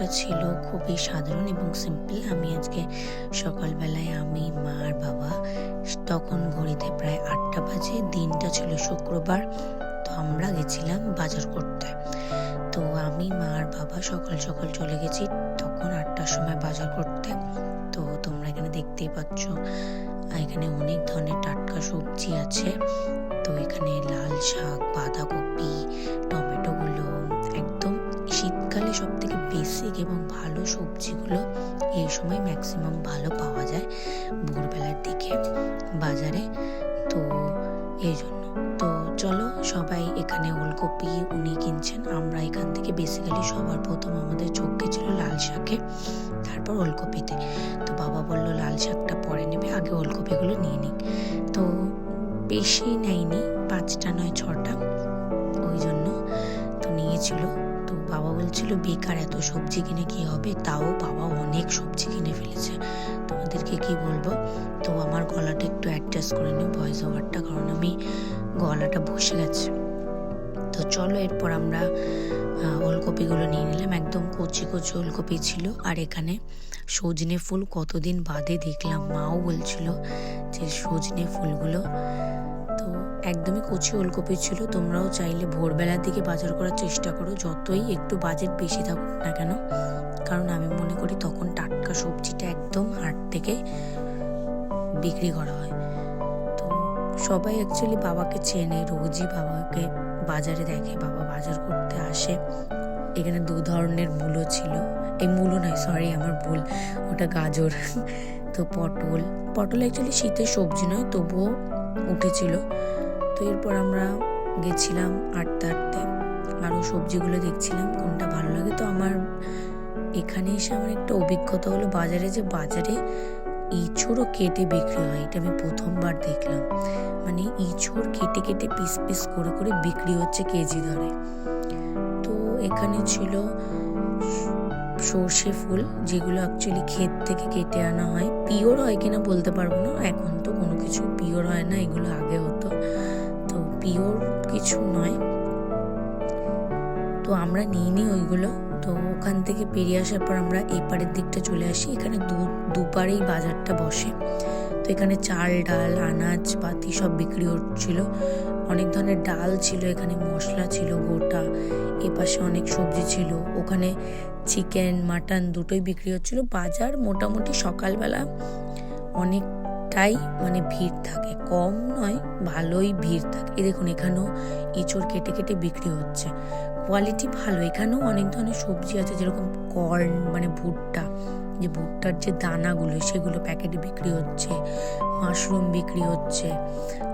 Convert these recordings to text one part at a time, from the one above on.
ব্লগটা ছিল খুবই সাধারণ এবং সিম্পল। আমি আজকে সকালবেলায় আমি, মা আর বাবা, তখন ঘড়িতে প্রায় 8টা বাজে, দিনটা ছিল শুক্রবার। তো আমরা গেছিলাম বাজার করতে। তো আমি, মা আর বাবা সকাল সকাল চলে গেছি তখন 8টার সময় বাজার করতে। তো তোমরা এখানে দেখতেই পাচ্ছ, এখানে অনেক ধরনের টাটকা সবজি আছে। তো এখানে লাল শাক, বাঁধাকপি, টমেটোগুলো একদম শীতকালে সব থেকে বেসিক এবং ভালো সবজিগুলো এই সময় ম্যাক্সিমাম ভালো পাওয়া যায় ভোরবেলার দিকে বাজারে। তো এই জন্য তো চলো, সবাই এখানে ওলকপি উনি কিনছেন। আমরা এখান থেকে বেসিক্যালি সবার প্রথম আমাদের চোখ গেছিল লাল শাকে, তারপর ওলকপিতে। তো বাবা বলল লাল শাকটা পরে নেবে, আগে ওলকপিগুলো নিয়ে নিক। তো বেশি নেয়নি, 5টা নয় 6টা, ওই জন্য তো নিয়েছিল। তো বাবা বলছিল বেকার এত সবজি কিনে কি হবে, তাও বাবা অনেক সবজি কিনে ফেলেছে, তোমাদেরকে কি বলবো। তো আমার গলাটা একটু অ্যাডজাস্ট করে নিই ভয়েস ওভারটা, কারণ আমি গলাটা বসে গেছে। তো চলো, এরপর আমরা ওলকপিগুলো নিয়ে নিলাম। একদম কচি কচি ওলকপি ছিল। আর এখানে সজনে ফুল কতদিন বাদে দেখলাম, মাও বলছিল যে সজনে ফুলগুলো তো একদমই কচি ওলকপি ছিল। তোমরাও চাইলে ভোরবেলার দিকে বাজার করার চেষ্টা করো, যতই একটু বাজেট বেশি থাকুক না কেন, কারণ আমি মনে করি তখন টাটকা সবজিটা একদম হাট থেকে বিক্রি করা হয়। তো সবাই অ্যাকচুয়ালি বাবাকে চেনে, রোজই বাবাকে বাজারে দেখে, বাবা বাজার করতে আসে। এখানে 2 ধরনের মূলো ছিল, এই মূলো নয়, সরি আমার ভুল, ওটা গাজর। তো পটল অ্যাকচুয়ালি শীতের সবজি নয়, তবুও উঠেছিল। তো এরপর আমরা গেছিলাম আটতে আরও সবজিগুলো দেখছিলাম কোনটা ভালো লাগে। তো আমার এখানে এসে আমার একটা অভিজ্ঞতা হলো বাজারে, যে বাজারে ইঁচড়ও কেটে বিক্রি হয়, এটা আমি প্রথমবার দেখলাম। মানে ইঁচড় কেটে কেটে পিস পিস করে করে বিক্রি হচ্ছে কেজি ধরে। তো এখানে ছিল সর্ষে ফুল, যেগুলো অ্যাকচুয়ালি ক্ষেত থেকে কেটে আনা হয়। পিওর হয় কিনা বলতে পারবো না, এখন তো কোনো কিছু পিওর হয় না, এগুলো আগে হতো। তো পিওর কিছু নয়, তো আমরা নিই ওইগুলো। তো ওখান থেকে পেরিয়ে আসার পর আমরা এই পাড়ের দিকটা চলে আসি। এখানে দুপারেই বাজারটা বসে। তো এখানে চাল, ডাল, আনাজ পাতি সব বিক্রি হচ্ছিল। অনেক ধরনের ডাল ছিল, এখানে মশলা ছিল গোটা, এপাশে অনেক সবজি ছিল, ওখানে চিকেন মাটন দুটোই বিক্রি হচ্ছিল। বাজার মোটামুটি সকালবেলা অনেকটাই মানে ভিড় থাকে, কম নয়, ভালোই ভিড় থাকে। এই দেখুন, এখানেও ইঁচড় কেটে কেটে বিক্রি হচ্ছে, কোয়ালিটি ভালো। এখানেও অনেক ধরনের সবজি আছে, যেরকম কর্ন মানে ভুট্টা, যে ভুট্টার যে দানাগুলো সেগুলো প্যাকেটে বিক্রি হচ্ছে, মাশরুম বিক্রি হচ্ছে।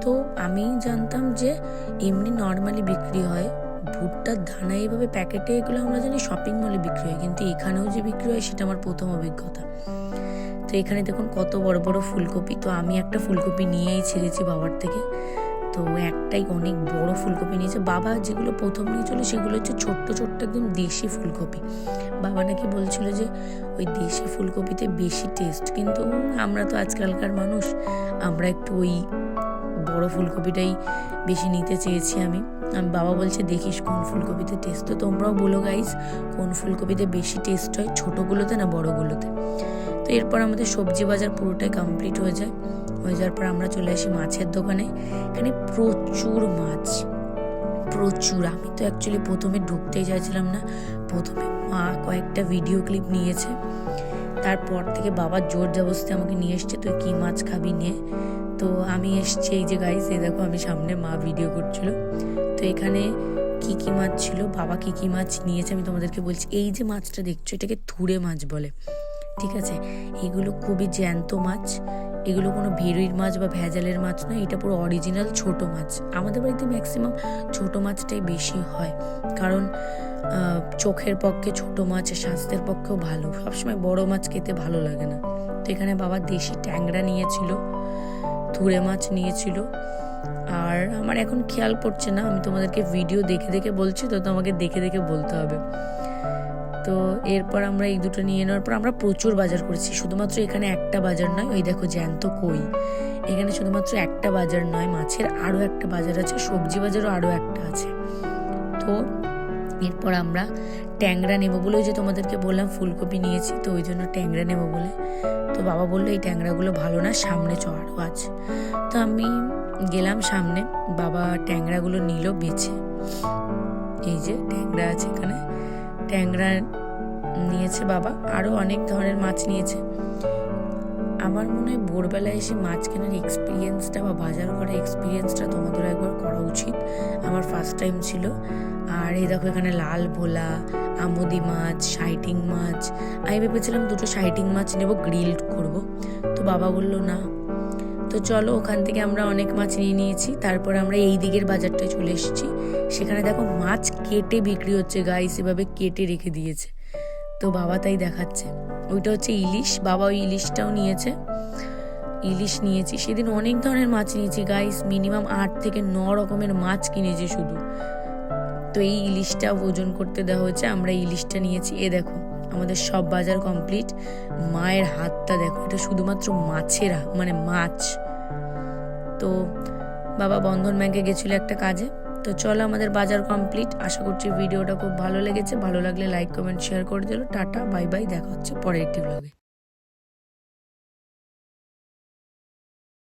তো আমি জানতাম যে এমনি নর্মালি বিক্রি হয়, ভুট্টার দানা এইভাবে প্যাকেটে, এগুলো আমরা জানি শপিং মলে বিক্রি হয়, কিন্তু এখানেও যে বিক্রি হয় সেটা আমার প্রথম অভিজ্ঞতা। তো এখানে দেখুন কত বড় বড় ফুলকপি। তো আমি একটা ফুলকপি নিয়েই ছেড়েছি বাবার থেকে, তো একটাই অনেক বড় ফুলকপি নিয়েছে। বাবা যেগুলো প্রথম নিয়েছিল সেগুলো হচ্ছে ছোট্ট ছোট্ট একদম দেশি ফুলকপি। বাবা নাকি বলছিল যে ওই দেশি ফুলকপিতে বেশি টেস্ট, কিন্তু আমরা তো আজকালকার মানুষ, আমরা একটু ওই বড় ফুলকপিটাই বেশি নিতে চেয়েছি। আমি বাবা বলছে দেখিস কোন ফুলকপিতে টেস্ট। তো তোমরাও বলো গাইস, কোন ফুলকপিতে বেশি টেস্ট হয়, ছোটোগুলোতে না বড়গুলোতে। তো এরপর আমাদের সবজি বাজার পুরোটাই কমপ্লিট হয়ে যাওয়ার পর আমরা চলে আসি মাছের দোকানে। এখানে প্রচুর মাছ, প্রচুর। আমি তো অ্যাকচুয়ালি প্রথমে ঢুকতেই চাইছিলাম না। প্রথমে মা কয়েকটা ভিডিও ক্লিপ নিয়েছে, তারপর থেকে বাবা জোর জবরদস্তি আমাকে নিয়ে এসছে, তুই কি মাছ খাবি নিয়ে। তো আমি এসছি, এই যে গাইস, এই দেখো আমি সামনে, মা ভিডিও করছিল। তো এখানে কি কি মাছ ছিল, বাবা কি কি মাছ নিয়েছে আমি তোমাদেরকে বলছি। এই যে মাছটা দেখছো, এটাকে থুরে মাছ বলে, ঠিক আছে। এগুলো খুবই জ্যান্ত মাছ, এগুলো কোনো ভেড়ির মাছ বা ভেজালের মাছ নয়, এটা পুরো অরিজিনাল ছোট মাছ। আমাদের বাড়িতে ম্যাক্সিমাম ছোট মাছটাই বেশি হয়, কারণ চোখের পক্ষে ছোট মাছ, স্বাস্থ্যের পক্ষেও ভালো। সবসময় বড় মাছ খেতে ভালো লাগে না। তো এখানে বাবা দেশি ট্যাংরা নিয়েছিল, থুরে মাছ নিয়েছিল। আর আমার এখন খেয়াল পড়ছে না, আমি তোমাদেরকে ভিডিও দেখে দেখে বলছি, তো তোমাকে দেখে দেখে বলতে হবে। তো এরপর আমরা এই দুটো নিয়ে নেওয়ার পর আমরা প্রচুর বাজার করেছি। শুধুমাত্র এখানে একটা বাজার নয়, ওই দেখো জ্যান্ত কই, এখানে শুধুমাত্র একটা বাজার নয়, মাছের আরও একটা বাজার আছে, সবজি বাজারও আরও একটা আছে। তো এরপর আমরা ট্যাংরা নেবো বলে, ওই যে তোমাদেরকে বললাম ফুলকপি নিয়েছি, তো ওই জন্য ট্যাংরা নেবো বলে। তো বাবা বললো এই ট্যাংরাগুলো ভালো না, সামনে আরও আছে। তো আমি গেলাম সামনে, বাবা ট্যাংরাগুলো নিল বেছে। এই যে ট্যাংরা আছে এখানে, ট্যাংরা নিয়েছে বাবা, আরও অনেক ধরনের মাছ নিয়েছে। আমার মনে হয় ভোরবেলায় এসে মাছ কেনার এক্সপিরিয়েন্সটা বা বাজার করার এক্সপিরিয়েন্সটা তোমাদের একবার করা উচিত। আমার ফার্স্ট টাইম ছিল। আর এই দেখো এখানে লাল ভোলা, আমুদি মাছ, শাইটিং মাছ। আমি ভেবেছিলাম দুটো শাইটিং মাছ নেব, গ্রিল করব, তো বাবা বললো না। তো চলো, ওখান থেকে আমরা অনেক মাছ নিয়ে নিয়েছি। তারপর আমরা এই দিকের বাজারটায় চলে এসেছি। সেখানে দেখো মাছ কেটে বিক্রি হচ্ছে, গাইস এভাবে কেটে রেখে দিয়েছে। তো বাবা তাই দেখাচ্ছে, ওইটা হচ্ছে ইলিশ। বাবা ওই ইলিশটাও নিয়েছে, ইলিশ নিয়েছি। সেদিন অনেক ধরনের মাছ নিয়েছি গাইস, মিনিমাম 8 থেকে 9 রকমের মাছ কিনেছি শুধু। তো এই ইলিশটা ওজন করতে দেওয়া হয়েছে, আমরা ইলিশটা নিয়েছি। এ দেখো আমাদের সব বাজার কমপ্লিট। মায়ের হাতটা দেখো, এটা শুধুমাত্র মাছের মানে মাছ। তো বাবা বন্ধন ব্যাংকে গেছিল একটা কাজে। তো চলো, আমাদের বাজার কমপ্লিট। আশা করছি ভিডিওটা খুব ভালো লেগেছে। ভালো লাগলে লাইক কমেন্ট শেয়ার করে দিল। টাটা, বাই বাই, দেখা হচ্ছে পরের একটি ব্লগে।